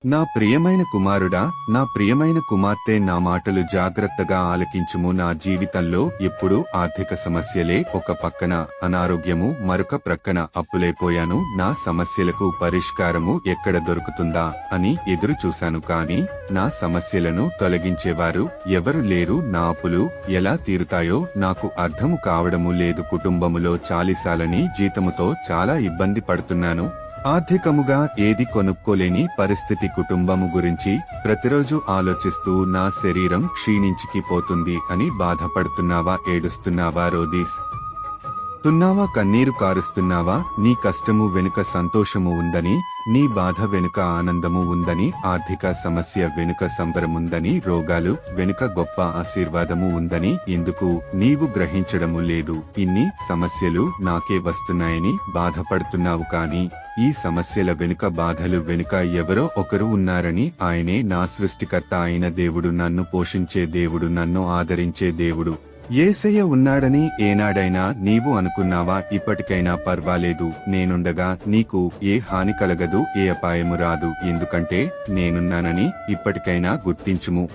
నా ప్రియమైన కుమారుడా, నా ప్రియమైన కుమార్తె, నా మాటలు జాగ్రత్తగా ఆలకించుము. నా జీవితంలో ఎప్పుడూ ఆర్థిక సమస్యలే, ఒక పక్కన అనారోగ్యము, మరొక ప్రక్కన అప్పులైపోయాను. నా సమస్యలకు పరిష్కారము ఎక్కడ దొరుకుతుందా అని ఎదురు చూశాను. కాని నా సమస్యలను తొలగించేవారు ఎవరు లేరు. నా అప్పులు ఎలా తీరుతాయో నాకు అర్థము కావడము లేదు. కుటుంబములో చాలీసాలని జీతముతో చాలా ఇబ్బంది పడుతున్నాను. ఆర్థికముగా ఏది కొనుక్కోలేని పరిస్థితి. కుటుంబము గురించి ప్రతిరోజు ఆలోచిస్తూ నా శరీరం క్షీణించిపోతుంది అని బాధపడుతున్నావా? ఏడుస్తున్నావా? రోదిస్తున్నావా? కన్నీరు కారుస్తున్నావా? నీ కష్టము వెనుక సంతోషము ఉందని, నీ బాధ వెనుక ఆనందము ఉందని, ఆర్థిక సమస్య వెనుక సంబరముందని, రోగాలు వెనుక గొప్ప ఆశీర్వాదము ఉందని ఎందుకు నీవు గ్రహించడము లేదు? ఇన్ని సమస్యలు నాకే వస్తున్నాయని బాధపడుతున్నావు. కాని ఈ సమస్యల వెనుక, బాధలు వెనుక ఎవరో ఒకరు ఉన్నారని, ఆయనే నా సృష్టికర్త అయిన దేవుడు, నన్ను పోషించే దేవుడు, నన్ను ఆదరించే దేవుడు యేసయ్య ఉన్నాడని ఏనాడైనా నీవు అనుకున్నావా? ఇప్పటికైనా పర్వాలేదు, నేనుండగా నీకు ఏ హాని కలగదు, ఏ అపాయము రాదు, ఎందుకంటే నేనున్నానని ఇప్పటికైనా గుర్తించుము.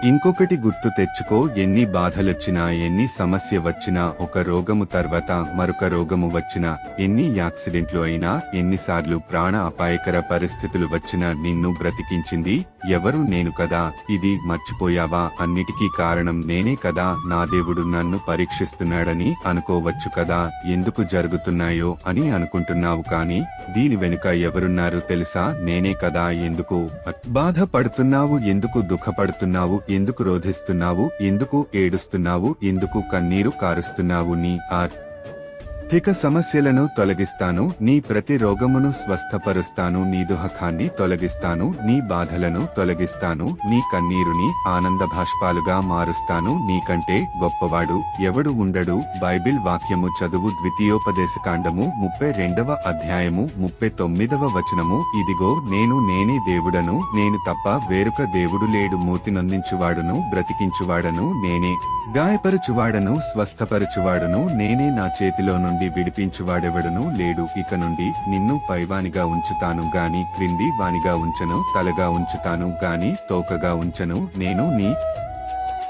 ఇంకొకటి గుర్తు తెచ్చుకో, ఎన్ని బాధలొచ్చినా, ఎన్ని సమస్య వచ్చినా, ఒక రోగము తర్వాత మరొక రోగము వచ్చినా, ఎన్ని యాక్సిడెంట్లు అయినా, ఎన్నిసార్లు ప్రాణ అపాయకర పరిస్థితులు వచ్చినా నిన్ను బ్రతికించింది ఎవరు? నేను కదా. ఇది మర్చిపోయావా? అన్నిటికీ కారణం నేనే కదా. నా దేవుడు నన్ను పరీక్షిస్తున్నాడని అనుకోవచ్చు కదా. ఎందుకు జరుగుతున్నాయో అని అనుకుంటున్నావు. కాని దీని వెనుక ఎవరున్నారు తెలుసా? నేనే కదా. ఎందుకు బాధపడుతున్నావు? ఎందుకు దుఃఖపడుతున్నావు? ఎందుకు రోధిస్తున్నావు? ఎందుకు ఏడుస్తున్నావు? ఎందుకు కన్నీరు కారుస్తున్నావు? నీ ఆర్థిక సమస్యలను తొలగిస్తాను, నీ ప్రతి రోగమును స్వస్థపరుస్తాను, నీ దుఃఖాన్ని తొలగిస్తాను, నీ బాధలను తొలగిస్తాను, నీ కన్నీరుని ఆనంద భాష్పాలుగా మారుస్తాను. నీకంటే గొప్పవాడు ఎవడు ఉండడు. బైబిల్ వాక్యము చదువు. ద్వితీయోపదేశకాండము 32వ అధ్యాయము 39వ వచనము. ఇదిగో నేనే దేవుడను, నేను తప్ప వేరొక దేవుడు లేడు. మూతి నొందించువాడును, బ్రతికించువాడను నేనే, గాయపరుచువాడను, స్వస్థపరుచువాడును నేనే. నా చేతిలో నుండి విడిపించువాడెవడును లేడు. ఇక నుండి నిన్ను పైవానిగా ఉంచుతాను గాని క్రింది వానిగా ఉంచను, తలగా ఉంచుతాను గాని తోకగా ఉంచను. నేను నీ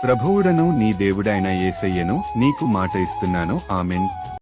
ప్రభువుడను, నీ దేవుడైన యేసయ్యను నీకు మాట ఇస్తున్నాను. ఆమెన్.